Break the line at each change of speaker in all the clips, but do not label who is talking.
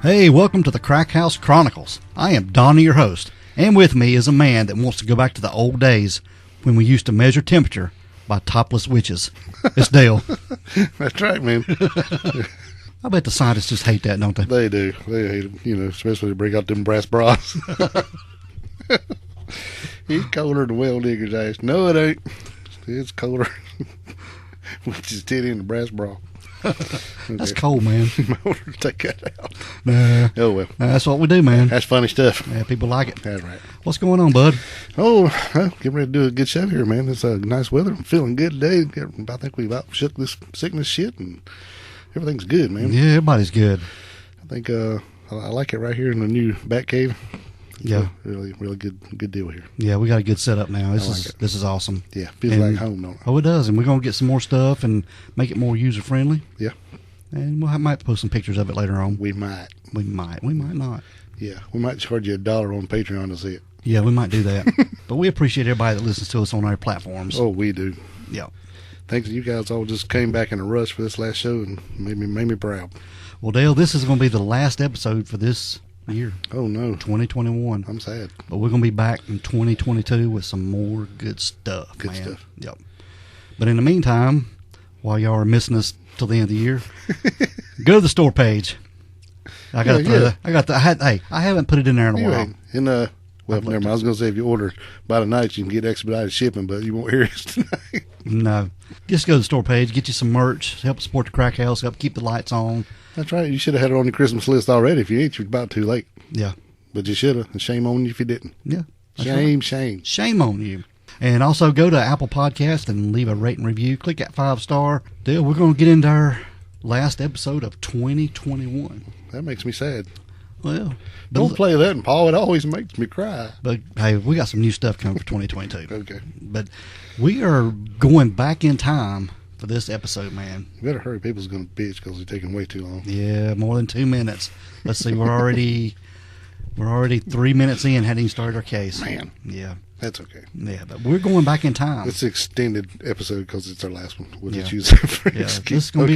Hey, welcome to the Crack House Chronicles. I am Donnie, your host, and with me is a man that wants to go back to the old days when we used to measure temperature by topless witches. It's Dale.
That's right, man.
I bet the scientists just hate that, don't they?
They do. They hate it, especially to bring out them brass bras. It's colder than well digger's ass. No, it ain't. It's colder. Which is titty in the brass bra.
That's cold, man.
Take that out.
Nah.
Oh, well.
That's what we do, man.
That's funny stuff.
Yeah, people like it.
That's right.
What's going on, bud?
Oh, well, getting ready to do a good show here, man. It's nice weather. I'm feeling good today. I think we've about shook this sickness shit, and everything's good, man.
Yeah, everybody's good.
I think I like it right here in the new bat cave.
Yeah.
Really good deal here.
Yeah, we got a good setup now. This
like
is awesome.
Yeah, feels like home, don't it?
Oh, it does, and we're going to get some more stuff and make it more user-friendly.
Yeah.
And we might post some pictures of it later on.
We might.
We might not.
Yeah, we might charge you $1 on Patreon to see it.
Yeah, we might do that. But we appreciate everybody that listens to us on our platforms.
Oh, we do.
Yeah.
Thanks to you guys all just came back in a rush for this last show and made me proud.
Well, Dale, this is going to be the last episode for this year.
Oh, no.
2021.
I'm sad.
But we're going to be back in 2022 with some more good stuff,
Good
man.
stuff.
Yep. But in the meantime, while y'all are missing us till the end of the year, go to the store page. I got to throw that. I haven't put it in there in a while.
Well, never mind. I was going to say if you order by tonight, you can get expedited shipping, but you won't hear us tonight.
No. Just go to the store page, get you some merch, help support the Crack House, help keep the lights on.
That's right. You should have had it on your Christmas list already. If you ain't, you're about too late.
Yeah.
But you should have. And shame on you if you didn't.
Yeah.
Shame.
Shame on you. And also go to Apple Podcast and leave a rate and review. Click that 5-star. Dale, we're going to get into our last episode of 2021.
That makes me sad.
Well,
don't play that, and Paul. It always makes me cry.
But hey, we got some new stuff coming for 2022.
Okay.
But we are going back in time for this episode, man.
You better hurry. People's going to bitch because they're taking way too long.
Yeah, more than 2 minutes. Let's see. We're already 3 minutes in, hadn't even started our case.
Man.
Yeah.
That's okay.
Yeah, but we're going back in time.
It's an extended episode because it's our last one. We'll just use
that
for
this is going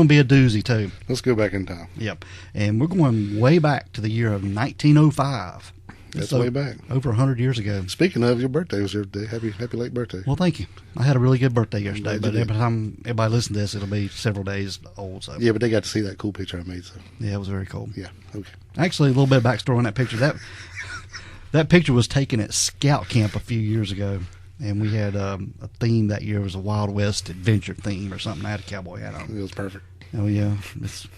to be a doozy too.
Let's go back in time.
Yep, and we're going way back to the year of 1905.
That's way back,
over 100 years ago. Speaking
of, your birthday was yesterday. Happy late birthday.
Well, thank you. I had a really good birthday yesterday, but every time everybody listens to this, it'll be several days old. So
yeah, but they got to see that cool picture I made. So
yeah, it was very cool.
Yeah, okay.
Actually, a little bit of backstory on that picture. That picture was taken at Scout Camp a few years ago, and we had a theme that year. It was a Wild West adventure theme or something. I had a cowboy hat on.
It was perfect.
Oh, yeah. It's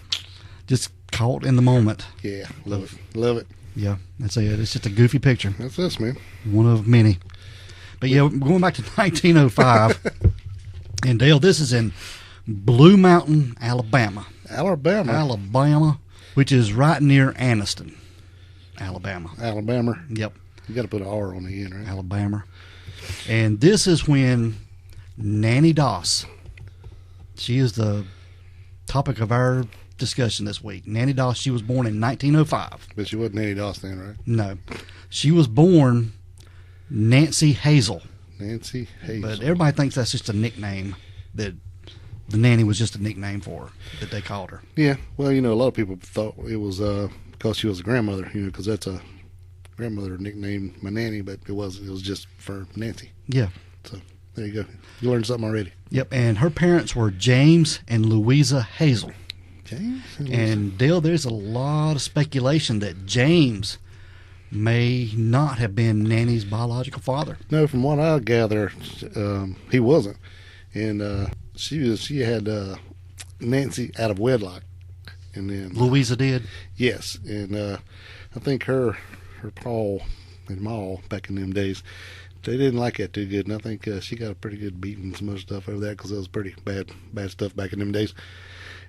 just caught in the moment.
Yeah, love it.
Yeah, that's it. It's just a goofy picture.
That's us, man.
One of many. But yeah, we're going back to 1905. And Dale, this is in Blue Mountain, Alabama. Alabama, which is right near Anniston. Alabama. Yep.
You got to put an R on the end, right?
Alabama. And this is when Nannie Doss, she is the topic of our discussion this week. Nannie Doss, she was born in 1905.
But she wasn't Nannie Doss then, right?
No. She was born Nancy Hazel.
Nancy Hazel.
But everybody thinks that's just a nickname, that the nanny was just a nickname for her, that they called her.
Yeah. Well, a lot of people thought it was because she was a grandmother, because that's a grandmother nicknamed my nanny, but it was just for Nancy.
Yeah.
So there you go. You learned something already.
Yep. And her parents were James and Louisa Hazel.
James
and Dale, there's a lot of speculation that James may not have been Nanny's biological father.
No, from what I gather, he wasn't. And she had Nancy out of wedlock. And then
Louisa did?
Yes. And I think her Paul and Ma back in them days, they didn't like that too good. And I think she got a pretty good beating and some other stuff over that because it was pretty bad stuff back in them days.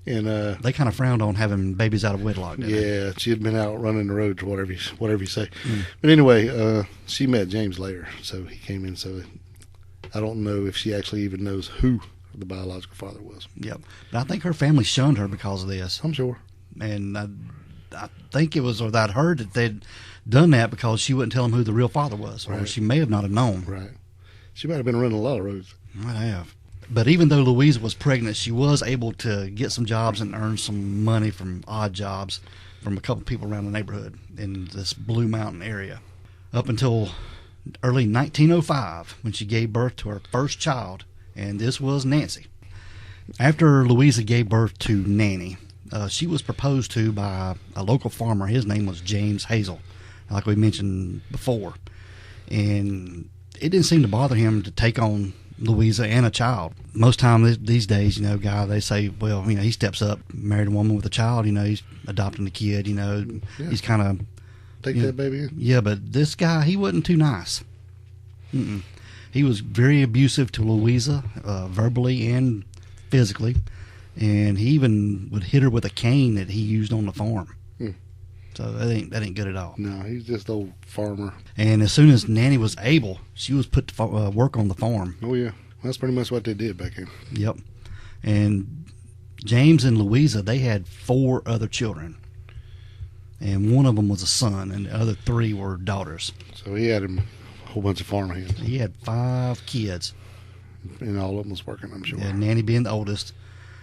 And
they kind of frowned on having babies out of wedlock, didn't they?
Yeah, she had been out running the roads, whatever you say. But anyway, she met James later, so he came in. So I don't know if she actually even knows who the biological father was.
Yep. But I think her family shunned her because of this.
I'm sure.
And I think it was, or I'd heard that they'd done that because she wouldn't tell them who the real father was, or she may have not have known.
Right. She might have been running a lot of roads.
Might have. But even though Louisa was pregnant, she was able to get some jobs and earn some money from odd jobs from a couple people around the neighborhood in this Blue Mountain area. Up until early 1905, when she gave birth to her first child, and this was Nancy. After Louisa gave birth to Nannie, she was proposed to by a local farmer. His name was James Hazel, like we mentioned before. And it didn't seem to bother him to take on Louisa and a child. Most time these days, they say, well, he steps up, married a woman with a child, he's adopting a kid, he's kind of...
Take that baby in.
Yeah, but this guy, he wasn't too nice. He was very abusive to Louisa, verbally and physically, and he even would hit her with a cane that he used on the farm. So that ain't good at all.
No, he's just old farmer.
And as soon as Nannie was able, she was put to work on the farm.
Oh yeah, that's pretty much what they did back then.
Yep. And James and Louisa, they had 4 other children, and one of them was a son, and the other 3 were daughters.
So he had a whole bunch of farm hands.
He had 5 kids.
And all of them was working, I'm sure.
Yeah, Nannie being the oldest.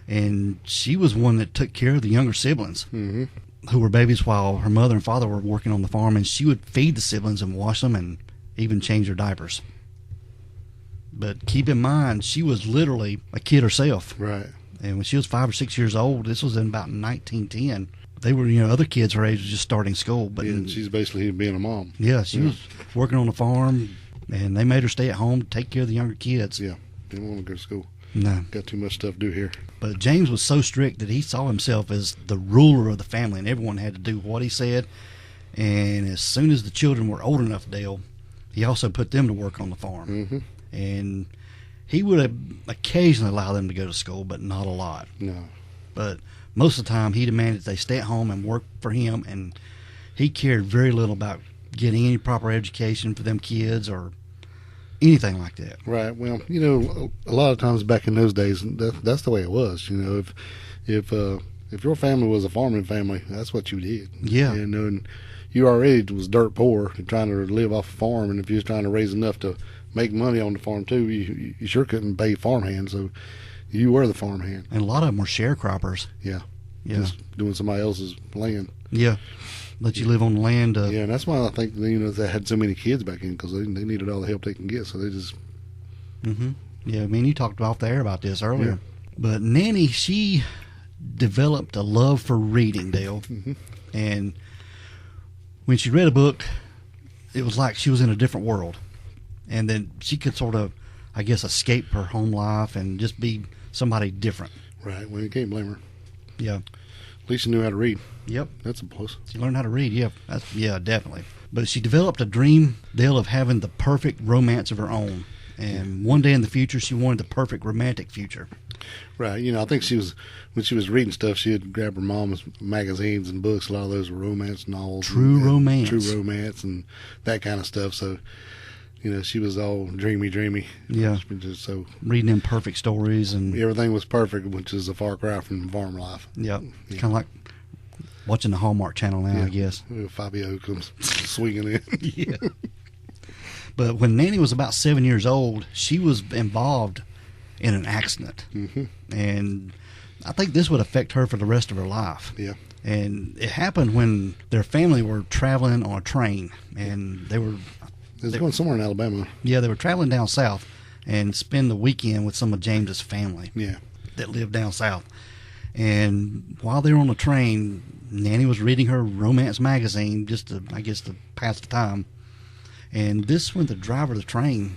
And she was one that took care of the younger siblings, who were babies while her mother and father were working on the farm, and she would feed the siblings and wash them and even change their diapers. But keep in mind, she was literally a kid herself.
Right.
And when she was 5 or 6 years old, this was in about 1910, they were, other kids her age were just starting school. But
yeah, she's basically being a mom.
Yeah, she was working on the farm, and they made her stay at home to take care of the younger kids.
Yeah, didn't want to go to school.
No.
Got too much stuff to do here.
But James was so strict that he saw himself as the ruler of the family, and everyone had to do what he said. And as soon as the children were old enough, Dale, he also put them to work on the farm. And he would have occasionally allowed them to go to school, but not a lot.
No.
But most of the time, he demanded they stay at home and work for him, and he cared very little about getting any proper education for them kids or anything like that.
Right. Well, a lot of times back in those days, that's the way it was. If your family was a farming family, that's what you did.
Yeah.
And you already was dirt poor and trying to live off a farm, and if you was trying to raise enough to make money on the farm too, you sure couldn't pay farmhand, so you were the farmhand.
And a lot of them were sharecroppers.
Yeah.
Yeah.
Just doing somebody else's land.
Yeah. Let you live on the land.
Yeah, and that's why I think they had so many kids back then, because they needed all the help they can get. So they just.
Yeah, you talked off the air about this earlier.
Yeah.
But Nannie, she developed a love for reading, Dale. And when she read a book, it was like she was in a different world. And then she could sort of, I guess, escape her home life and just be somebody different.
Right. Well, you can't blame her.
Yeah.
At least she knew how to read.
Yep.
That's a plus.
She learned how to read, yeah, definitely. But she developed a dream, Dale, of having the perfect romance of her own. And one day in the future, she wanted the perfect romantic future.
Right. I think when she was reading stuff, she'd grab her mom's magazines and books. A lot of those were romance novels.
True romance
and that kind of stuff. So, she was all dreamy.
Yeah.
Just so
reading them perfect stories, and
everything was perfect, which is a far cry from farm life.
Yep. Yeah. Kind of like watching the Hallmark Channel now, I guess.
Fabio comes swinging in.
Yeah. But when Nannie was about 7 years old, she was involved in an accident. And I think this would affect her for the rest of her life.
Yeah.
And it happened when their family were traveling on a train, and they were
going somewhere in Alabama.
Yeah, they were traveling down south and spend the weekend with some of James's family.
Yeah.
That lived down south. And while they were on the train, Nannie was reading her romance magazine just to pass the time. And this when the driver of the train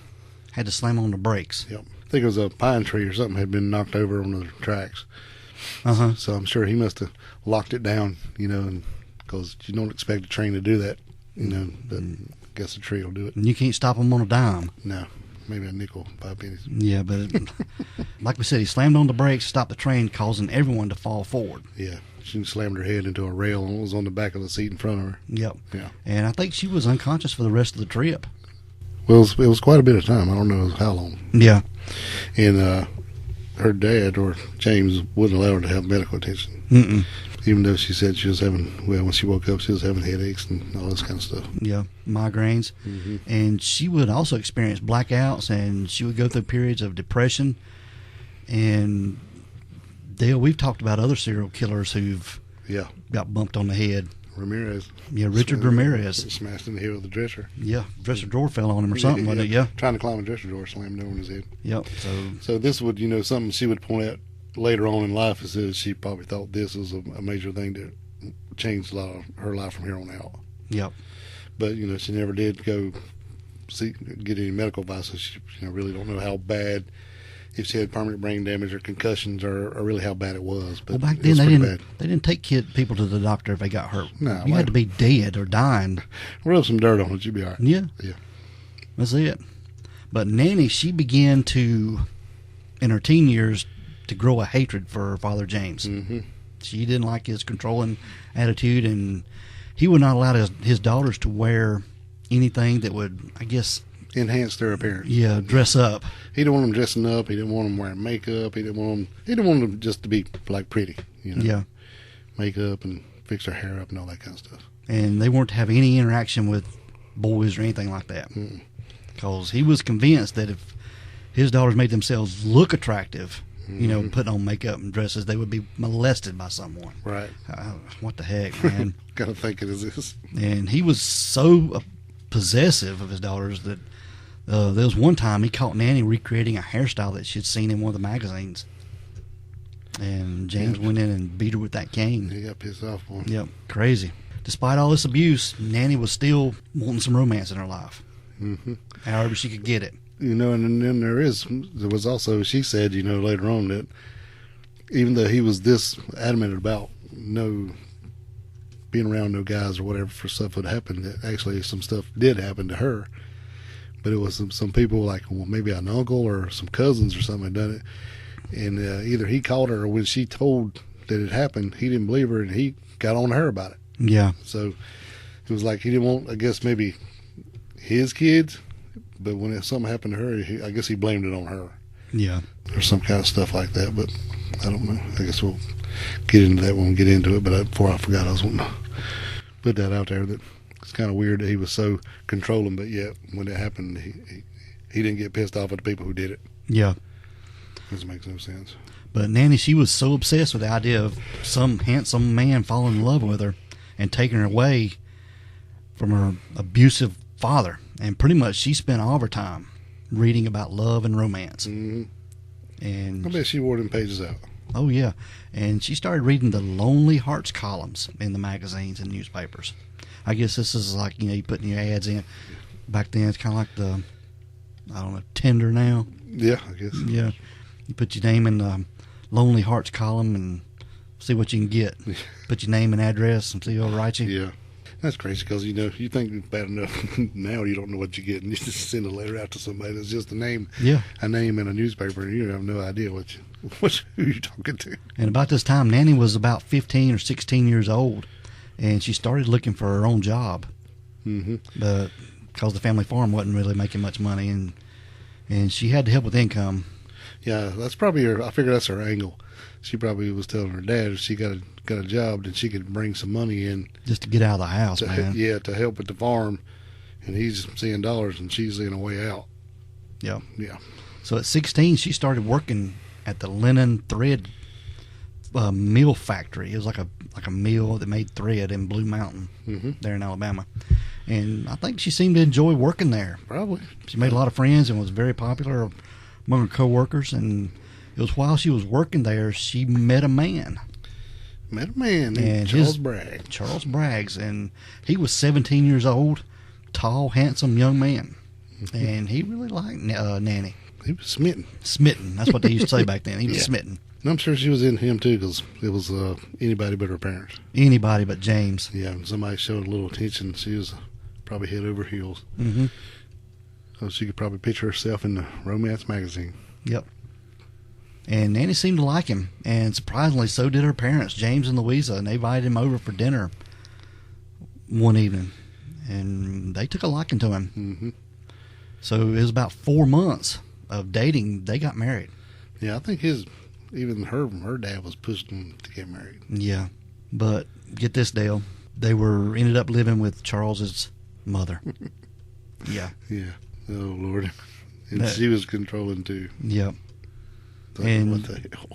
had to slam on the brakes.
Yep. I think it was a pine tree or something had been knocked over on the tracks. So I'm sure he must have locked it down, because you don't expect a train to do that, but I guess a tree will do it.
And you can't stop him on a dime.
No. Maybe a nickel, 5 pennies.
Yeah, but like we said, he slammed on the brakes, stopped the train, causing everyone to fall forward.
Yeah. She slammed her head into a rail and was on the back of the seat in front of her.
Yep.
Yeah.
And I think she was unconscious for the rest of the trip.
Well, it was quite a bit of time. I don't know how long.
Yeah.
And her dad, or James, wouldn't allow her to have medical attention. Even though she said she was when she woke up, she was having headaches and all this kind of stuff.
Yeah, migraines. And she would also experience blackouts, and she would go through periods of depression. And Dale, we've talked about other serial killers who've
Yeah.
Got bumped on the head.
Ramirez.
Yeah, Richard Ramirez.
Smashed in the head with the dresser.
Yeah, dresser drawer fell on him or something, wasn't it? Yeah.
Trying to climb a dresser drawer, slammed over his head.
Yep.
So this would, something she would point out later on in life is that she probably thought this was a major thing that changed a lot of her life from here on out.
Yep.
But, she never did go get any medical advice. So she really don't know how bad, if she had permanent brain damage or concussions or really how bad it was. But
back then they didn't take people to the doctor if they got hurt.
No,
you had to be dead or dying.
Rub some dirt on it, you'd be all right.
Yeah.
Yeah.
That's it. But Nannie, she began to, in her teen years, to grow a hatred for her father James.
Mm-hmm.
She didn't like his controlling attitude, and he would not allow his daughters to wear anything that would, I guess,
enhance their appearance.
Yeah, dress up.
He didn't want them dressing up. He didn't want them wearing makeup. He didn't want them just to be like pretty.
Yeah,
makeup and fix their hair up and all that kind of stuff.
And they weren't to have any interaction with boys or anything like that, because he was convinced that if his daughters made themselves look attractive, putting on makeup and dresses, they would be molested by someone.
Right.
What the heck, man?
Gotta think it is this.
And he was so possessive of his daughters that there was one time he caught Nannie recreating a hairstyle that she'd seen in one of the magazines. And James went in and beat her with that cane.
He got pissed off on him.
Yep, crazy. Despite all this abuse, Nannie was still wanting some romance in her life.
Mm-hmm.
However she could get it.
And then there was also, she said, later on that even though he was this adamant about being around no guys or whatever for stuff would happen, that actually some stuff did happen to her. But it was some people like, well, maybe an uncle or some cousins or something had done it. And either he called her or when she told that it happened, he didn't believe her and he got on her about it.
Yeah.
So it was like he didn't want, I guess, maybe his kids. But when something happened to her, I guess he blamed it on her.
Yeah.
Or some kind of stuff like that. But I don't know. I guess we'll get into that when we get into it. But before I forgot, I was wanting to put that out there. That it's kind of weird that he was so controlling. But yet, when it happened, he didn't get pissed off at the people who did it.
Yeah.
This makes no sense.
But Nannie, she was so obsessed with the idea of some handsome man falling in love with her and taking her away from her abusive father. And pretty much she spent all of her time reading about love and romance.
Mm-hmm.
And
I bet she wore them pages out.
Oh, yeah. And she started reading the Lonely Hearts columns in the magazines and newspapers. I guess this is like, you putting your ads in. Back then, it's kind of like the, Tinder now.
Yeah, I guess.
Yeah. You put your name in the Lonely Hearts column and see what you can get. Put your name and address and see who'll write you.
Yeah. That's crazy because, you think it's bad enough now you don't know what you're getting. You just send a letter out to somebody that's just a name in a newspaper and you have no idea who you're talking to.
And about this time, Nannie was about 15 or 16 years old and she started looking for her own job.
Mm-hmm.
But because the family farm wasn't really making much money and she had to help with income.
Yeah, that's probably I figure that's her angle. She probably was telling her dad if she got a job, then she could bring some money in.
Just to get out of the house, man.
Yeah, to help with the farm. And he's seeing dollars and she's seeing a way out.
Yeah.
Yeah.
So at 16, she started working at the linen thread mill factory. It was like a mill that made thread in Blue Mountain there in Alabama. And I think she seemed to enjoy working there.
Probably.
She made a lot of friends and was very popular among her coworkers. And it was while she was working there, she met a man.
Named Charles Bragg.
Charles Braggs, and he was 17 years old, tall, handsome young man. And he really liked Nannie.
He was smitten.
Smitten. That's what they used to say back then. He was smitten.
And I'm sure she was in him, too, because it was anybody but her parents.
Anybody but James.
Yeah, and somebody showed a little attention. She was probably head over heels.
Mm-hmm.
So she could probably picture herself in the romance magazine.
Yep. And Nannie seemed to like him, and surprisingly, so did her parents, James and Louisa, and they invited him over for dinner one evening, and they took a liking to him.
Mm-hmm.
So it was about 4 months of dating, they got married.
Yeah, I think even her dad was pushing him to get married.
Yeah, but get this, Dale, they ended up living with Charles's mother. Yeah.
Yeah. Oh, Lord. And she was controlling, too.
Yep.
And what the hell?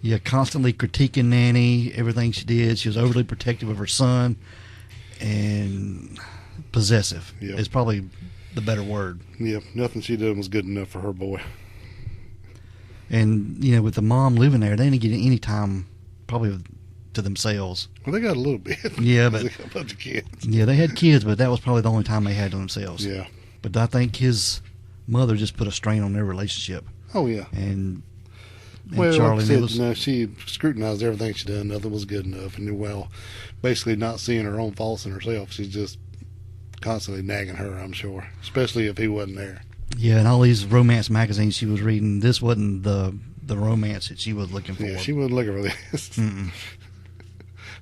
Yeah, constantly critiquing Nannie, everything she did. She was overly protective of her son and possessive.
Yep.
Is probably the better word.
Yep, nothing she did was good enough for her boy.
And, with the mom living there, they didn't get any time probably to themselves.
Well, they got a little bit.
Yeah, but
they got a bunch of kids.
Yeah, they had kids, but that was probably the only time they had to themselves.
Yeah.
But I think his mother just put a strain on their relationship.
Oh, yeah.
And
well,
Charlie
like I said, she scrutinized everything she done. Nothing was good enough. And, basically not seeing her own faults in herself. She's just constantly nagging her, I'm sure, especially if he wasn't there.
Yeah, and all these romance magazines she was reading, this wasn't the romance that she was looking for.
Yeah, she wasn't looking for this.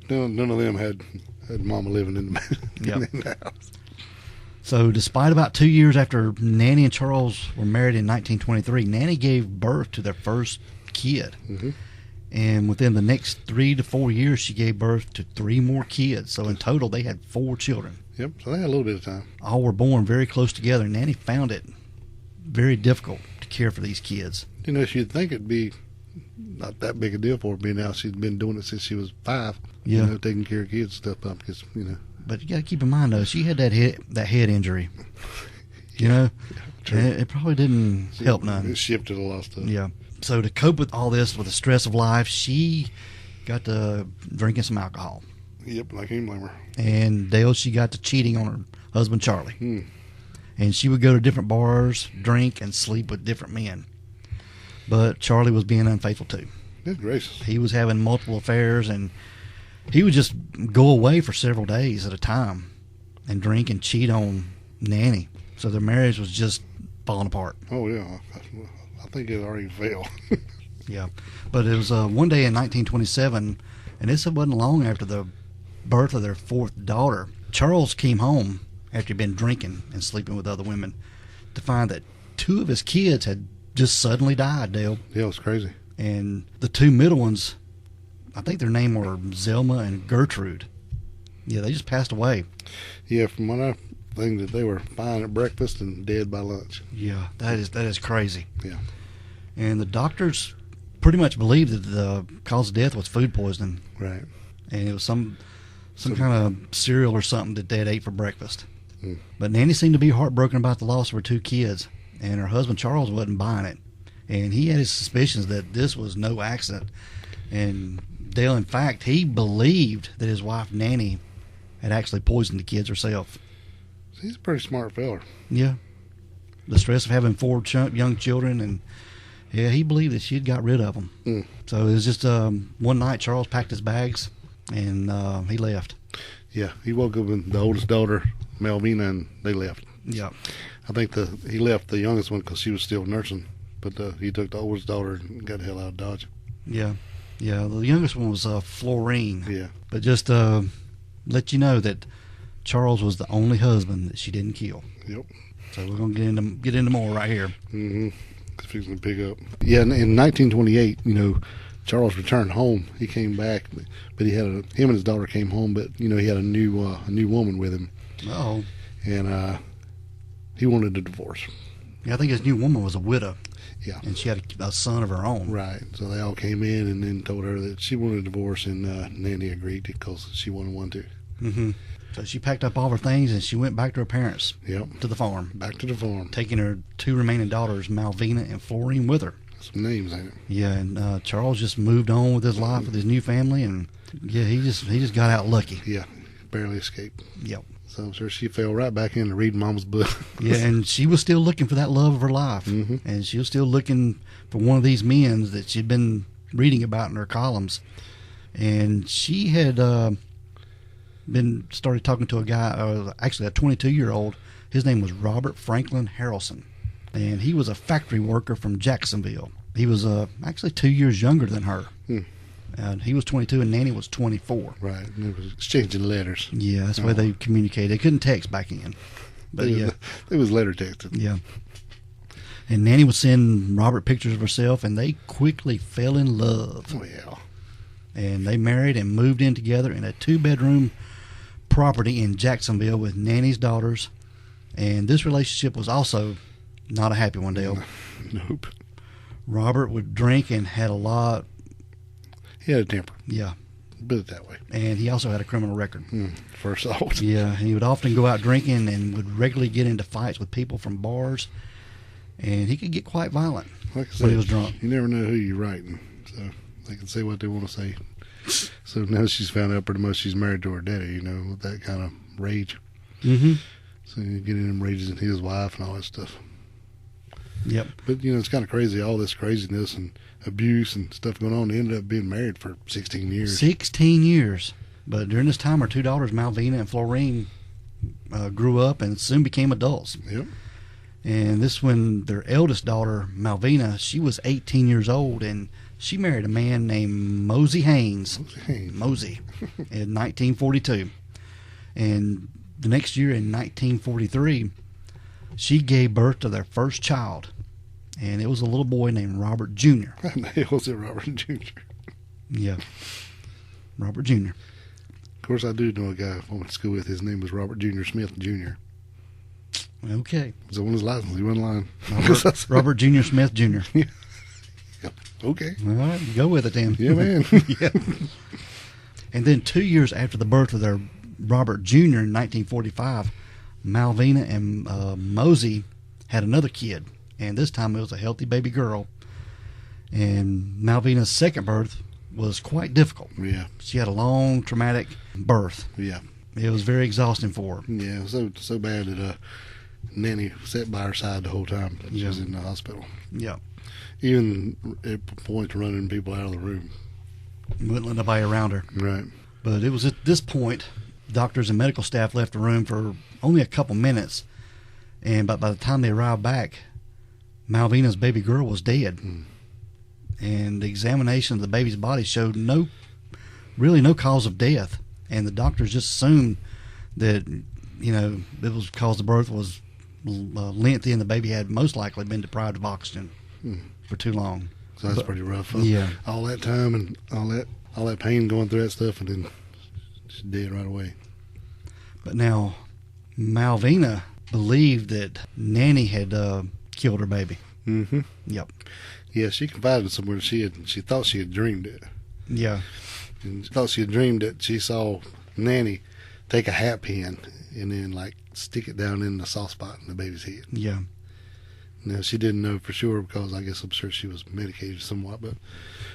None of them had mama living in the house.
So despite about 2 years after Nannie and Charles were married in 1923, Nannie gave birth to their first kid.
Mm-hmm.
And within the next 3 to 4 years, she gave birth to 3 more kids. So in total, they had 4 children.
Yep, so they had a little bit of time.
All were born very close together. Nannie found it very difficult to care for these kids.
She'd think it'd be not that big a deal for her, being now she's been doing it since she was 5.
Yeah,
taking care of kids and stuff up because
But you got to keep in mind though, she had that head injury. It probably didn't help none.
It shifted a lot of stuff.
Yeah. So to cope with all this, with the stress of life, she got to drinking some alcohol.
Yep, I can't blame her.
And Dale, she got to cheating on her husband Charlie. And she would go to different bars, drink, and sleep with different men. But Charlie was being unfaithful too.
Good gracious.
He was having multiple affairs, and he would just go away for several days at a time and drink and cheat on Nannie. So their marriage was just falling apart.
Oh, yeah. I think it already failed.
Yeah. But it was one day in 1927, and this wasn't long after the birth of their 4th daughter. Charles came home after he'd been drinking and sleeping with other women to find that 2 of his kids had just suddenly died, Dale.
Yeah, it was crazy.
And the 2 middle ones, I think their name were Zelma and Gertrude. Yeah, they just passed away.
Yeah, from what I think that they were fine at breakfast and dead by lunch.
Yeah, that is crazy.
Yeah.
And the doctors pretty much believed that the cause of death was food poisoning.
Right.
And it was some kind of cereal or something that they had ate for breakfast.
Mm.
But Nannie seemed to be heartbroken about the loss of her 2 kids, and her husband Charles wasn't buying it. And he had his suspicions that this was no accident. And Dale, in fact, he believed that his wife Nannie had actually poisoned the kids herself.
He's a pretty smart fella.
Yeah. The stress of having 4 young children, and yeah, he believed that she had got rid of them.
Mm.
So it was just one night Charles packed his bags and he left.
Yeah, he woke up with the oldest daughter, Melvina, and they left.
Yeah.
I think he left the youngest one because she was still nursing, but he took the oldest daughter and got the hell out of Dodge.
Yeah. Yeah, the youngest one was Florine.
Yeah.
But just let you know that Charles was the only husband that she didn't kill.
Yep.
So we're going to get into more right here.
Mm-hmm. Fixing to pick up. Yeah, in 1928, Charles returned home. He came back, but him and his daughter came home, but he had a new woman with him.
Oh.
And he wanted a divorce.
Yeah, I think his new woman was a widow.
Yeah.
And she had a son of her own.
Right. So they all came in and then told her that she wanted a divorce, and Nannie agreed because she wanted one too.
Mm-hmm. So she packed up all her things and she went back to her parents.
Yep.
To the farm.
Back to the farm.
Taking her 2 remaining daughters, Malvina and Florine, with her.
Some names, ain't it?
Yeah, and Charles just moved on with his life with his new family, and yeah, he just got out lucky.
Yeah, barely escaped.
Yep.
So I'm sure she fell right back into reading Mama's book.
Yeah, and she was still looking for that love of her life, and she was still looking for one of these men that she'd been reading about in her columns, and she had started talking to a guy, actually a 22-year-old. His name was Robert Franklin Harrelson, and he was a factory worker from Jacksonville. He was actually 2 years younger than her. He was 22 and Nannie was 24.
Right, and it was exchanging letters.
Yeah, that's the way they communicated. They couldn't text back in. But
it was letter texting.
Yeah. And Nannie would send Robert pictures of herself, and they quickly fell in love.
Oh, yeah.
And they married and moved in together in a 2-bedroom property in Jacksonville with Nannie's daughters. And this relationship was also not a happy one, Dale.
Nope.
Robert would drink and had a lot
He had a temper.
Yeah.
Put it that way.
And he also had a criminal record.
For assault.
Yeah, and he would often go out drinking and would regularly get into fights with people from bars. And he could get quite violent
Like I said,
when he was drunk.
You never know who you're writing. So they can say what they want to say. So now she's found out pretty much she's married to her daddy, with that kind of rage.
Mm-hmm.
So you get in rages in his wife and all that stuff.
Yep.
But, it's kind of crazy, all this craziness and abuse and stuff going on. They ended up being married for 16 years.
16 years. But during this time, her two daughters, Malvina and Florine, grew up and soon became adults.
Yep.
And this when their eldest daughter, Malvina, she was 18 years old, and she married a man named Mosey Haynes. Mosey. In 1942. And the next year, in 1943, she gave birth to their first child. And it was a little boy named Robert Jr.
How the hell was it Robert Jr.?
Yeah. Robert Jr.
Of course, I do know a guy I went to school with. His name was Robert Jr. Smith Jr.
Okay.
Was on his license. He wasn't lying.
Robert Jr. Smith Jr.
Yeah. Okay.
All right, go with it then.
Yeah, man.
Yeah. And then 2 years after the birth of their Robert Jr. in 1945, Malvina and Mosey had another kid. And this time it was a healthy baby girl. And Malvina's second birth was quite difficult.
Yeah.
She had a long, traumatic birth.
Yeah.
It was very exhausting for her.
Yeah, it was so bad that Nanny sat by her side the whole time she was in the hospital.
Yeah.
Even at points running people out of the room.
Wouldn't let nobody around her.
Right.
But it was at this point, doctors and medical staff left the room for only a couple minutes. And by the time they arrived back, Malvina's baby girl was dead. And the examination of the baby's body showed really no cause of death. And the doctors just assumed that, it was because the birth was lengthy and the baby had most likely been deprived of oxygen for too long.
So that's pretty rough.
Yeah.
All that time and all that pain going through that stuff, and then she's dead right away. But
now, Malvina believed that Nannie had killed her baby.
Mm-hmm.
Yep.
Yeah, she confided somewhere she thought she had dreamed it.
Yeah.
And she thought she had dreamed that she saw Nannie take a hat pin and then stick it down in the soft spot in the baby's head.
Yeah.
Now, she didn't know for sure because I guess I'm sure she was medicated somewhat, but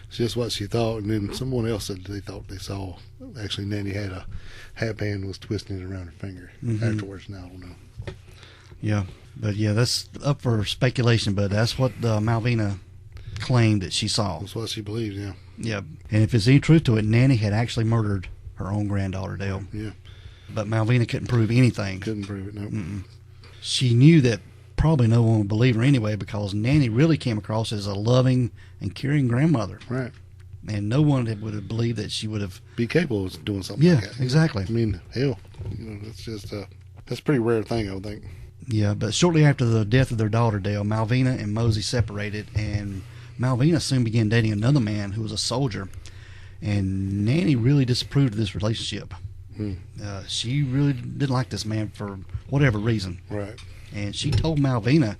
it's just what she thought. And then someone else said they thought they saw, actually, Nannie had a hat band was twisting it around her finger afterwards. Now, I don't know.
Yeah. But, yeah, that's up for speculation, but that's what Malvina claimed that she saw.
That's what she believed, yeah.
Yeah. And if there's any truth to it, Nannie had actually murdered her own granddaughter, Dale.
Yeah.
But Malvina couldn't prove anything.
Couldn't prove it, no.
Mm-mm. She knew that probably no one would believe her anyway because Nannie really came across as a loving and caring grandmother.
Right.
And no one would have believed that she would have...
Be capable of doing something like that.
Yeah, exactly.
I mean, hell, that's just that's a pretty rare thing, I would think.
Yeah, but shortly after the death of their daughter, Dale, Malvina and Mosey separated, and Malvina soon began dating another man who was a soldier. And Nannie really disapproved of this relationship. She really didn't like this man for whatever reason.
Right.
And she told Malvina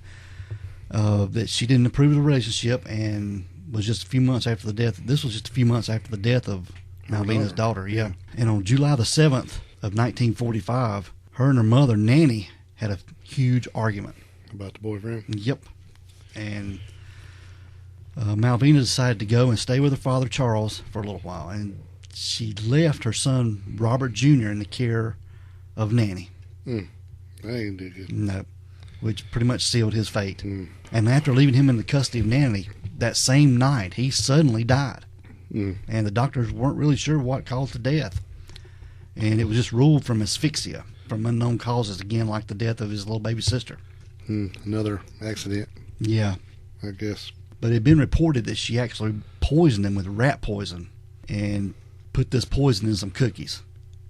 that she didn't approve of the relationship, and was just a few months after the death. This was just a few months after the death of Malvina's daughter. Yeah. And on July the 7th of 1945, her and her mother, Nannie, had a huge argument.
About the boyfriend?
Yep. And Malvina decided to go and stay with her father, Charles, for a little while. And she left her son, Robert Jr., in the care of Nannie.
That ain't do good.
No. Which pretty much sealed his fate. And after leaving him in the custody of Nannie, that same night, he suddenly died. And the doctors weren't really sure what caused the death. And it was just ruled from asphyxia, from unknown causes, again, like the death of his little baby sister.
Another accident.
Yeah.
I guess.
But it had been reported that she actually poisoned him with rat poison and put this poison in some cookies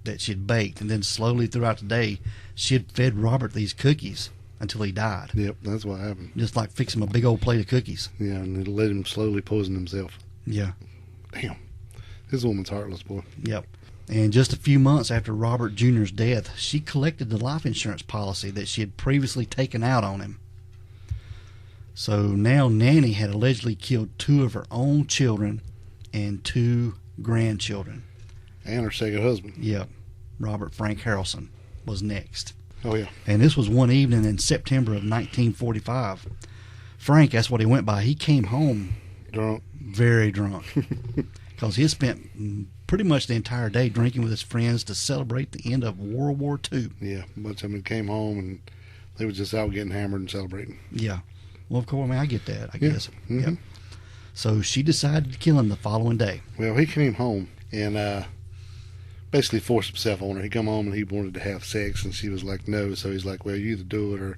that she'd baked. And then slowly throughout the day, she had fed Robert these cookies until he died.
Yep, that's what happened.
Just like fixing a big old plate of cookies.
Yeah, and it let him slowly poison himself.
Yeah.
Damn. This woman's heartless, boy.
Yep. And just a few months after Robert Jr.'s death, she collected the life insurance policy that she had previously taken out on him. So now Nannie had allegedly killed 2 of her own children and 2 grandchildren.
And her second husband.
Yep. Robert Frank Harrelson was next.
Oh, yeah.
And this was one evening in September of 1945. Frank, that's what he went by. He came home
drunk.
Very drunk. Because he had spent pretty much the entire day drinking with his friends to celebrate the end of World War II.
Yeah, a bunch of them came home and they were just out getting hammered and celebrating.
Yeah. Well, of course, I mean, I get that, I guess.
Mm-hmm.
Yep. So she decided to kill him the following day.
Well, he came home and basically forced himself on her. He come home and he wanted to have sex, and she was like, no. So he's like, well, you either do it or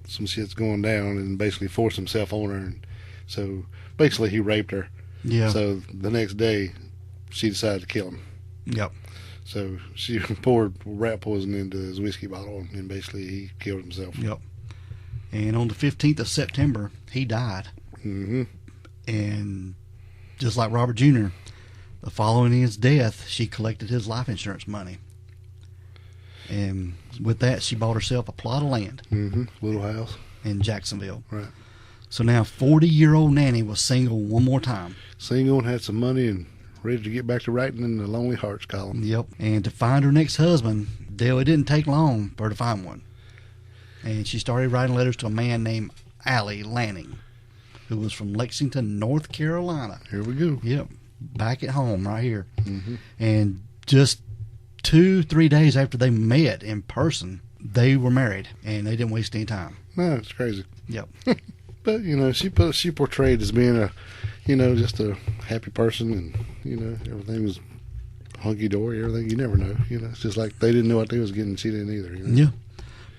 some shit's going down, and basically forced himself on her. And so basically he raped her.
Yeah.
So the next day she decided to kill him.
Yep.
So she poured rat poison into his whiskey bottle, and basically he killed himself.
Yep. And on the 15th of September, he died.
Mm-hmm.
And just like Robert Jr., following his death, she collected his life insurance money. And with that, she bought herself a plot of land.
Mm-hmm. Little house.
In Jacksonville.
Right.
So now 40-year-old Nannie was single one more time.
Single and had some money and ready to get back to writing in the Lonely Hearts column.
Yep. And to find her next husband, Dale, it didn't take long for her to find one. And she started writing letters to a man named Allie Lanning, who was from Lexington, North Carolina.
Here we go.
Yep. Back at home right here.
Mm-hmm.
And just 2-3 days after they met in person, they were married, and they didn't waste any time.
No, it's crazy.
Yep.
But, she portrayed as being a, just a happy person, and, everything was hunky-dory, everything. You never know. It's just like they didn't know what they was getting. She didn't either.
Yeah.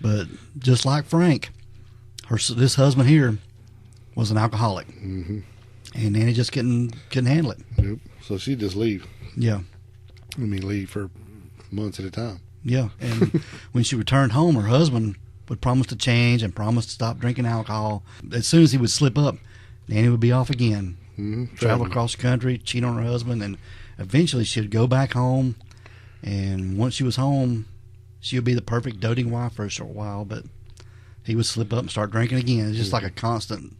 But just like Frank, this husband here was an alcoholic.
Mm-hmm.
And Nannie just couldn't handle it.
Nope. So she'd just leave.
Yeah.
Leave for months at a time.
Yeah. And when she returned home, her husband would promise to change and promise to stop drinking alcohol. As soon as he would slip up, Nannie would be off again.
Mm-hmm.
Travel across the country, cheat on her husband, and eventually she'd go back home. And once she was home, she would be the perfect doting wife for a short while, but he would slip up and start drinking again. It's just like a constant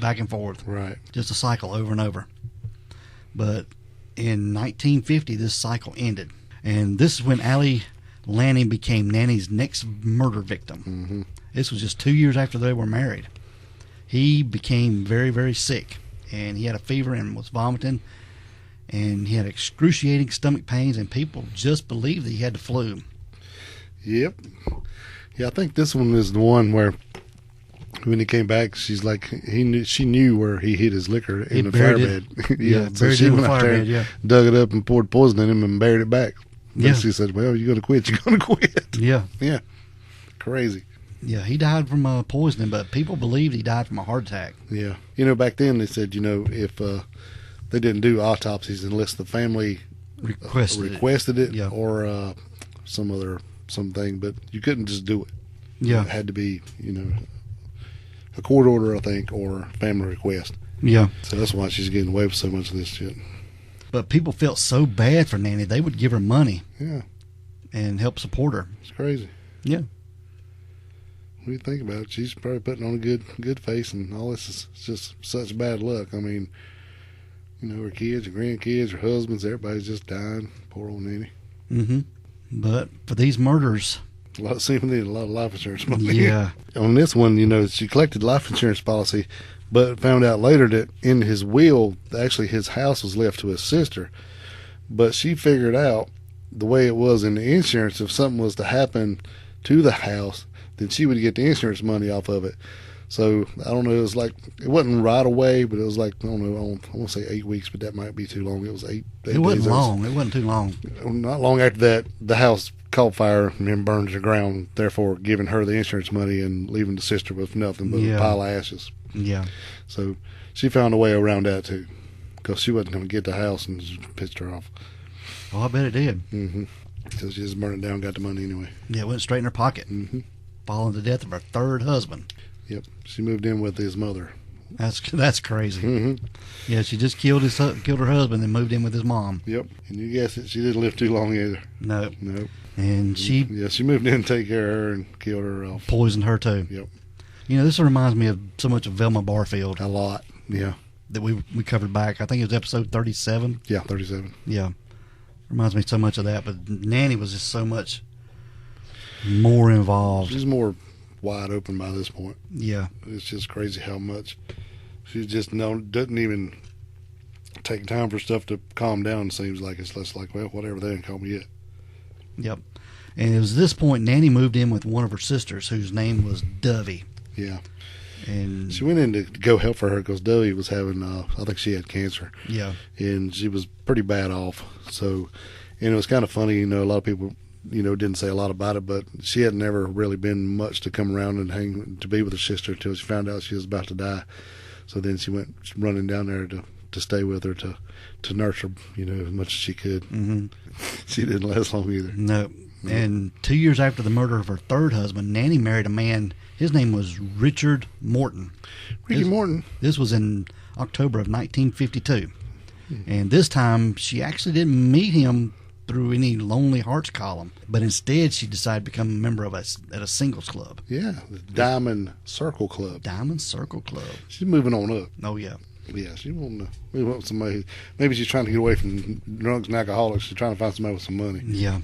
back and forth.
Right.
Just a cycle over and over. But in 1950, this cycle ended. And this is when Allie Lanning became Nannie's next murder victim.
Mm-hmm.
This was just 2 years after they were married. He became very, very sick. And he had a fever and was vomiting. And he had excruciating stomach pains. And people just believed that he had the flu.
Yep. Yeah, I think this one is the one where when he came back, she's like, she knew where he hid his liquor in the firebed.
Yeah,
so
buried
she
it in the
went out there,
firebed, yeah.
dug it up and poured poison in him and buried it back.
Yeah.
She said, well, you're going to quit, you're going to quit.
Yeah.
Yeah. Crazy.
Yeah, he died from poisoning, but people believed he died from a heart attack.
Yeah. Back then they said, if they didn't do autopsies unless the family requested it
yeah.
or something, but you couldn't just do it.
Yeah.
It had to be, a court order, I think, or family request.
Yeah.
So that's why she's getting away with so much of this shit.
But people felt so bad for Nannie, they would give her money.
Yeah.
And help support her.
It's crazy.
Yeah.
What do you think about it? She's probably putting on a good face, and all this is just such bad luck. I mean, her kids, her grandkids, her husbands, everybody's just dying. Poor old Nannie.
Mm-hmm. But for these murders,
a lot of sympathy and a lot of life insurance money.
Yeah.
On this one, she collected life insurance policy, but found out later that in his will, actually his house was left to his sister. But she figured out the way it was in the insurance, if something was to happen to the house, then she would get the insurance money off of it. So, I don't know, it wasn't right away, but it was like, I don't know, I want to say 8 weeks, but that might be too long. It was 8 days.
It wasn't long. It wasn't too long.
Not long after that, the house caught fire and then burned to the ground, therefore giving her the insurance money and leaving the sister with nothing but a pile of ashes.
Yeah.
So, she found a way around that, too, because she wasn't going to get the house and just pissed her off.
Oh, I bet it did.
Mm-hmm. So she just burned it down and got the money anyway.
Yeah, it went straight in her pocket.
Mm-hmm.
Following the death of her third husband.
Yep. She moved in with his mother.
That's crazy.
Mm-hmm.
Yeah, she just killed her husband and moved in with his mom.
Yep. And you guess it, she didn't live too long either.
Nope.
And
she
moved in to take care of her and killed her off.
Poisoned her too.
Yep.
This reminds me of so much of Velma Barfield.
A lot. Yeah.
that we covered back. I think it was episode 37.
Yeah, 37.
Yeah. Reminds me so much of that, but Nannie was just so much more involved.
She's more wide open by this point.
Yeah.
It's just crazy how much she just doesn't even take time for stuff to calm down. Seems like it's less like, well, whatever, they didn't call me yet.
Yep. And it was this point Nannie moved in with one of her sisters, whose name was Dovey.
Yeah.
And
she went in to go help for her because Dovey was having, I think she had cancer.
Yeah.
And she was pretty bad off. So, and it was kind of funny, a lot of people, didn't say a lot about it, but she had never really been much to come around and to be with her sister until she found out she was about to die. So then she went running down there to stay with her, to nurse her, as much as she could.
Mm-hmm.
She didn't last long either.
No. And 2 years after the murder of her third husband, Nannie married a man. His name was Richard Morton.
Morton.
This was in October of 1952. And this time, she actually didn't meet him through any Lonely Hearts column, but instead she decided to become a member of at a singles club.
Yeah, the Diamond Circle Club.
Diamond Circle Club.
She's moving on up.
Oh, yeah.
Yeah, she wants to move up with somebody. Maybe she's trying to get away from drunks and alcoholics. She's trying to find somebody with some money.
Yeah.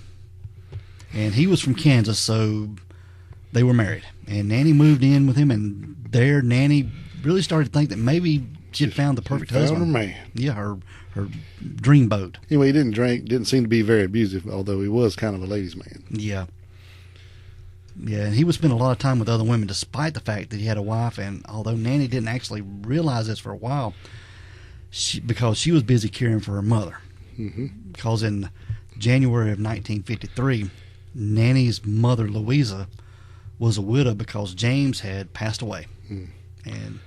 And he was from Kansas, so they were married. And Nannie moved in with him, and there Nannie really started to think that maybe she had found the perfect husband.
Found her man.
Yeah, her dream boat.
Anyway, he didn't drink, didn't seem to be very abusive, although he was kind of a ladies' man.
Yeah. Yeah, and he would spend a lot of time with other women despite the fact that he had a wife, and although Nannie didn't actually realize this for a while, because she was busy caring for her mother.
Mm-hmm.
Because in January of 1953, Nannie's mother, Louisa, was a widow because James had passed away. And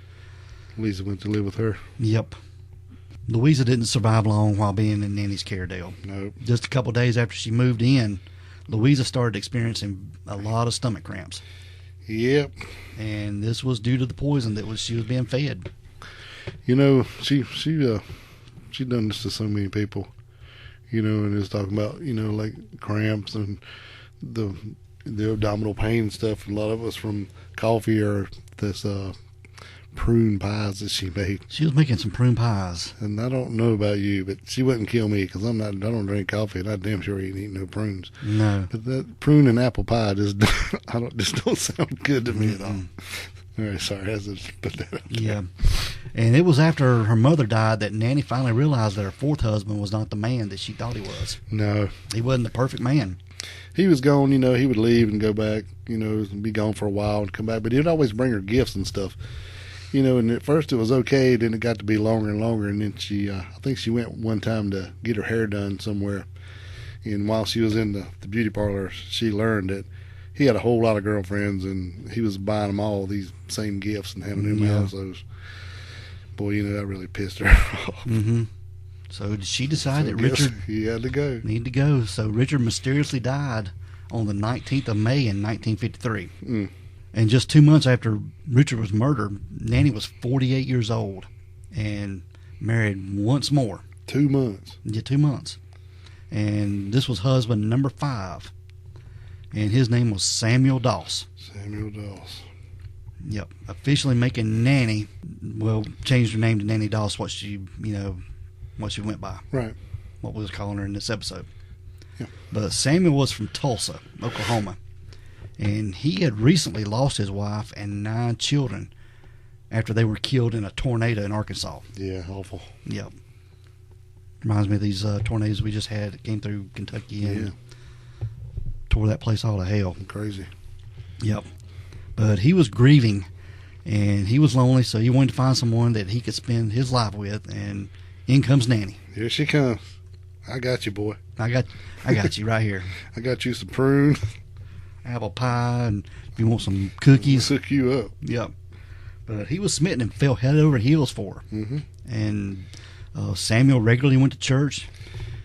Louisa went to live with her.
Yep. Louisa didn't survive long while being in Nannie's care, Dale.
Nope.
Just a couple of days after she moved in, Louisa started experiencing a lot of stomach cramps.
Yep.
And this was due to the poison that she was being fed.
She done this to so many people. And it's talking about, like cramps and the abdominal pain and stuff. A lot of us from coffee or this prune pies that she made.
She was making some prune pies.
And I don't know about you, but she wouldn't kill me because I don't drink coffee, and I damn sure ain't eating no prunes.
No.
But that prune and apple pie just don't sound good to me at all. All right, sorry, I just put that out there.
Yeah. And it was after her mother died that Nannie finally realized that her fourth husband was not the man that she thought he was.
No.
He wasn't the perfect man.
He was gone, he would leave and go back, and be gone for a while and come back. But he would always bring her gifts and stuff. And at first it was okay, then it got to be longer and longer. And then I think she went one time to get her hair done somewhere. And while she was in the beauty parlor, she learned that he had a whole lot of girlfriends, and he was buying them all these same gifts and having them house those. Boy, that really pissed her off.
Mm-hmm. So she decided that Richard
he had to go.
Needed to go. So Richard mysteriously died on the 19th of May in 1953. And just 2 months after Richard was murdered, Nannie was 48 years old and married once more.
2 months.
Yeah, 2 months. And this was husband number 5. And his name was Samuel Doss.
Samuel Doss.
Yep. Officially making Nannie, changed her name to Nannie Doss, what she went by.
Right.
What we was calling her in this episode.
Yeah.
But Samuel was from Tulsa, Oklahoma. And he had recently lost his wife and 9 children after they were killed in a tornado in Arkansas.
Yeah, awful.
Yep. Reminds me of these tornadoes we just had that came through Kentucky and tore that place all to hell.
Crazy.
Yep. But he was grieving, and he was lonely, so he wanted to find someone that he could spend his life with, and in comes Nannie.
Here she comes. I got you, boy.
I got you right here.
I got you some prunes.
Apple pie, and if you want some cookies.
I'll hook you up.
Yep. But he was smitten and fell head over heels for her.
Mm-hmm.
And Samuel regularly went to church.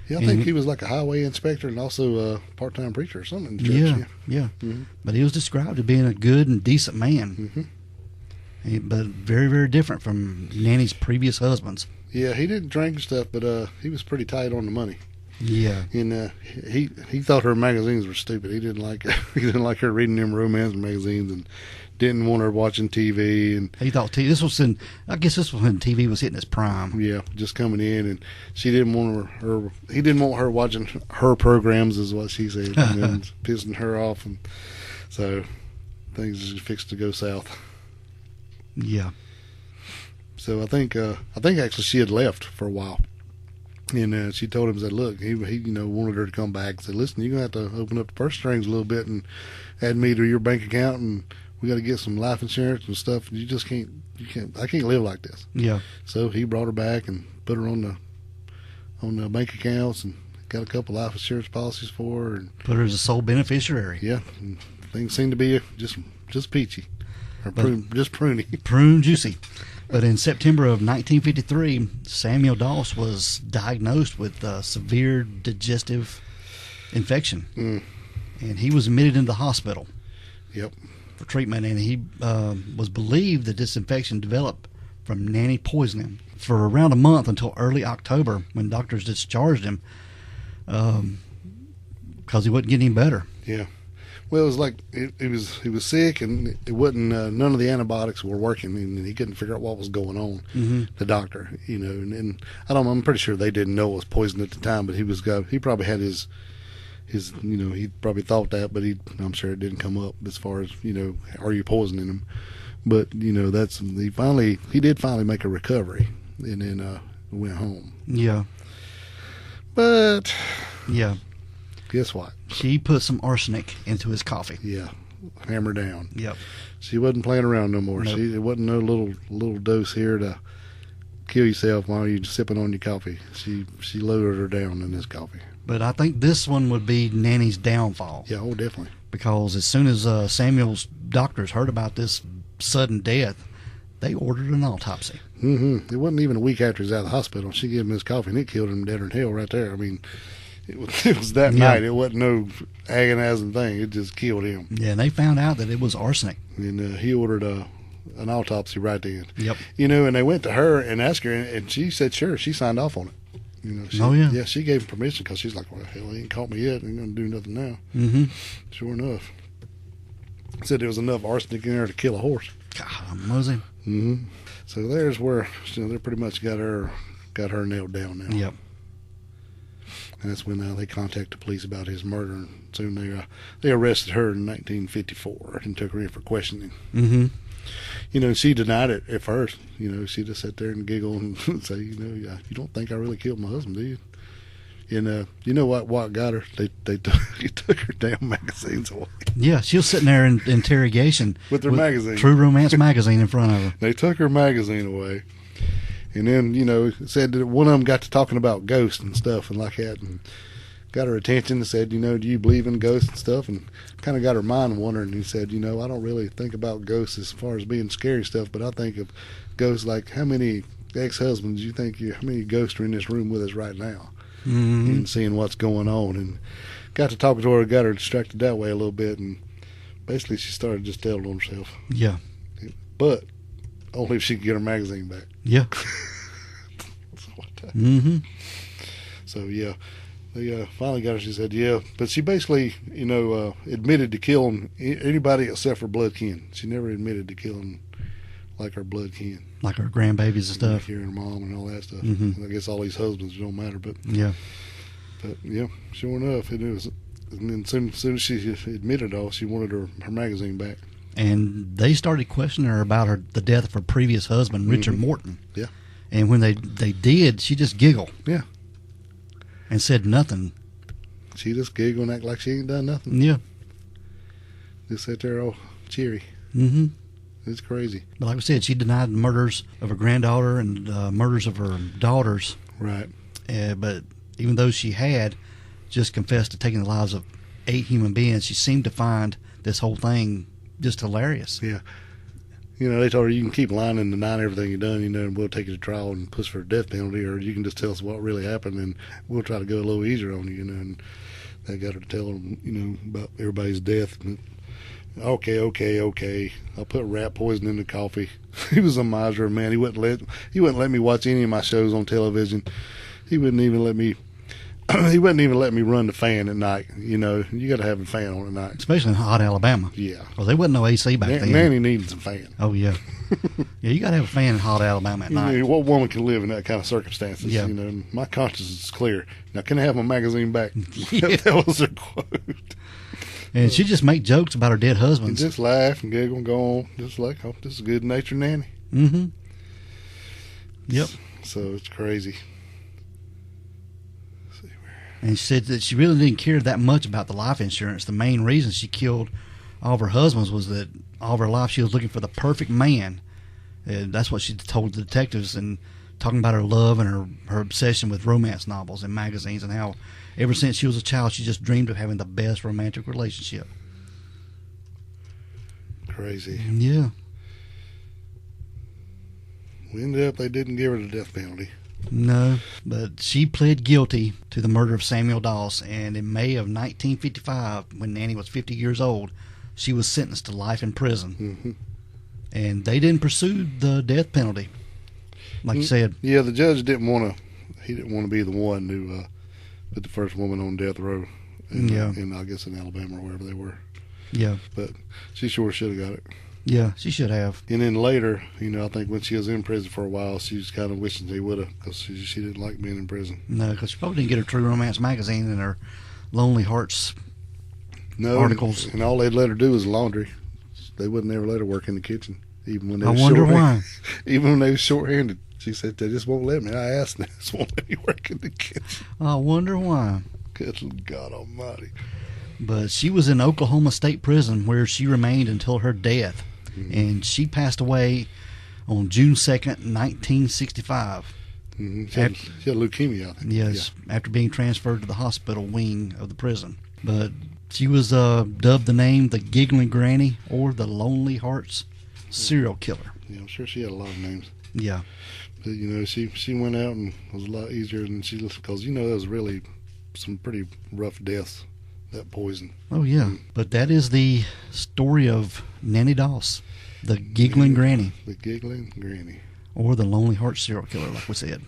Yeah, I think he was like a highway inspector and also a part-time preacher or something in church.
Yeah.
Mm-hmm.
But he was described as being a good and decent man.
Mm-hmm.
But very, very different from Nannie's previous husbands.
Yeah, he didn't drink and stuff, but he was pretty tight on the money.
Yeah.
And he thought her magazines were stupid. He didn't like her reading them romance magazines and didn't want her watching TV, and
he thought this was when TV was hitting its prime.
Yeah, just coming in, and she didn't want her. He didn't want her watching her programs, is what she said, and then pissing her off, and so things just fixed to go south.
Yeah.
So I think actually she had left for a while. And she told him, said, look, he wanted her to come back. Said, listen, you're going to have to open up the purse strings a little bit and add me to your bank account, and we got to get some life insurance and stuff. I can't live like this.
Yeah. So
he brought her back and put her on the bank accounts and got a couple life insurance policies for her. And
put her as a sole beneficiary.
Yeah. And things seemed to be just peachy. Or just pruny.
Prune juicy. But in September of 1953, Samuel Doss was diagnosed with severe digestive infection. And he was admitted into the hospital.
Yep.
For treatment. And he was believed that this infection developed from Nannie poisoning for around a month until early October, when doctors discharged him because he wasn't getting any better.
Yeah. Well, it was like he was sick, and it wasn't none of the antibiotics were working, and he couldn't figure out what was going on.
Mm-hmm.
The doctor, and I'm pretty sure they didn't know it was poison at the time, but he probably had his he probably thought that, but I'm sure it didn't come up as far as are you poisoning him? But he did finally make a recovery, and then went home.
Yeah.
But
yeah.
Guess what?
She put some arsenic into his coffee.
Yeah, hammer down.
Yep.
She wasn't playing around no more.
Nope.
It wasn't no little dose here to kill yourself while you're sipping on your coffee. She loaded her down in this coffee.
But I think this one would be Nannie's downfall.
Yeah, oh, definitely.
Because as soon as Samuel's doctors heard about this sudden death, they ordered an autopsy.
Mm-hmm. It wasn't even a week after he was out of the hospital. She gave him his coffee, and it killed him dead in hell right there. I mean, it was that night. It wasn't no agonizing thing. It just killed him.
Yeah, and they found out that it was arsenic.
And he ordered an autopsy right then.
Yep.
And they went to her and asked her, and she said sure. She signed off on it.
Oh, yeah.
Yeah, she gave him permission because she's like, well, hell, he ain't caught me yet. He ain't going to do nothing now.
Mm-hmm.
Sure enough. Said there was enough arsenic in there to kill a horse.
God, was it?
Mm-hmm. So there's where they pretty much got her nailed down now.
Yep.
And that's when they contacted the police about his murder, and soon they arrested her in 1954 and took her in for questioning.
Mm-hmm.
She denied it at first. She just sat there and giggle and say, you don't think I really killed my husband, do you? And you know what got her? They took her damn magazines away.
Yeah, she was sitting there in interrogation
with her magazine,
True Romance magazine, in front of her.
They took her magazine away. And then, said that one of them got to talking about ghosts and stuff and like that, and got her attention and said, do you believe in ghosts and stuff? And kind of got her mind wondering. He said, I don't really think about ghosts as far as being scary stuff, but I think of ghosts like how many ex-husbands you think how many ghosts are in this room with us right now,
mm-hmm.
and seeing what's going on. And got to talking to her, got her distracted that way a little bit, and basically she started just telling on herself.
Yeah.
But only if she could get her magazine back.
Yeah. Mm-hmm.
So yeah, they finally got her. She said yeah, but she basically admitted to killing anybody except for blood kin. She never admitted to killing like her blood kin,
like her grandbabies and stuff,
her mom and all that stuff.
Mm-hmm.
And I guess all these husbands don't matter, but
yeah,
sure enough it is. And then soon as she admitted all, she wanted her magazine back.
And they started questioning her about the death of her previous husband, Richard
Mm-hmm.
Morton.
Yeah.
And when they did, she just giggled.
Yeah.
And said nothing.
She just giggled and act like she ain't done nothing.
Yeah.
Just sat there all cheery.
Mm-hmm.
It's crazy.
But like I said, she denied the murders of her granddaughter and murders of her daughters.
Right.
But even though she had just confessed to taking the lives of 8 human beings, she seemed to find this whole thing just hilarious.
Yeah. They told her you can keep lying and denying everything you've done, and we'll take you to trial and push for a death penalty, or you can just tell us what really happened, and we'll try to go a little easier on you, and they got her to tell them, about everybody's death. And, okay. I'll put rat poison in the coffee. He was a miser, man. He wouldn't let me watch any of my shows on television. He wouldn't even let me he wouldn't even let me run the fan at night. You know, you got to have a fan on at night,
especially in hot Alabama.
Yeah,
well, there wasn't no AC back then.
Nanny needed some fan.
Oh yeah, yeah. You got to have a fan in hot Alabama at night.
What woman can live in that kind of circumstances?
Yeah.
You know, my conscience is clear. Now, can I have my magazine back?
Yeah.
That was her quote.
And she just make jokes about her dead husbands.
And just laugh and giggle and go on, just like, oh, this is good natured Nanny.
Mm-hmm. Yep.
So it's crazy.
And she said that she really didn't care that much about the life insurance. The main reason she killed all of her husbands was that all of her life she was looking for the perfect man. And that's what she told the detectives, and talking about her love and her obsession with romance novels and magazines, and how ever since she was a child she just dreamed of having the best romantic relationship.
Crazy.
Yeah.
We ended up, they didn't give her the death penalty.
No, but she pled guilty to the murder of Samuel Doss, and in May of 1955, when Nannie was 50 years old, she was sentenced to life in prison.
Mm-hmm.
And they didn't pursue the death penalty, like you said.
Yeah, the judge didn't want to be the one who put the first woman on death row. In I guess in Alabama or wherever they were.
Yeah.
But she sure should have got it.
Yeah, she should have.
And then later, you know, I think when she was in prison for a while, she was kind of wishing she would have, because she didn't like being in prison.
No, because she probably didn't get her True Romance magazine and her Lonely Hearts articles.
And all they'd let her do was laundry. They wouldn't ever let her work in the kitchen, even when they
I
was
wonder why.
Even when they was short-handed. She said, they just won't let me. I asked them, they just won't let me work in the kitchen.
I wonder why.
Good God almighty.
But she was in Oklahoma State Prison, where she remained until her death. Mm-hmm. And she passed away on June 2nd, 1965.
Mm-hmm. She had leukemia, I think.
Yes, after being transferred to the hospital wing of the prison. But she was dubbed the name the Giggling Granny, or the Lonely Hearts serial killer.
Yeah, I'm sure she had a lot of names.
Yeah.
But, you know, she went out and was a lot easier than she, because, you know, there was really some pretty rough deaths, that poison.
Oh, yeah. But that is the story of Nannie Doss, the Giggling Granny.
The Giggling Granny.
Or the Lonely Heart serial killer, like we said.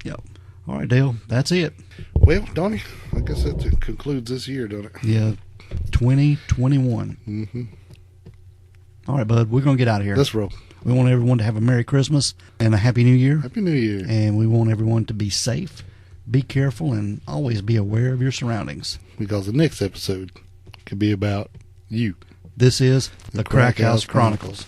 Yep. All right, Dale, that's it.
Well, Donnie, I guess that concludes this year, don't it?
Yeah, 2021.
Mm-hmm.
All right, bud, we're going to get out of here.
Let's roll.
We want everyone to have a Merry Christmas and a Happy New Year.
Happy New Year.
And we want everyone to be safe, be careful, and always be aware of your surroundings.
Because the next episode could be about you.
This is the Crack House Chronicles.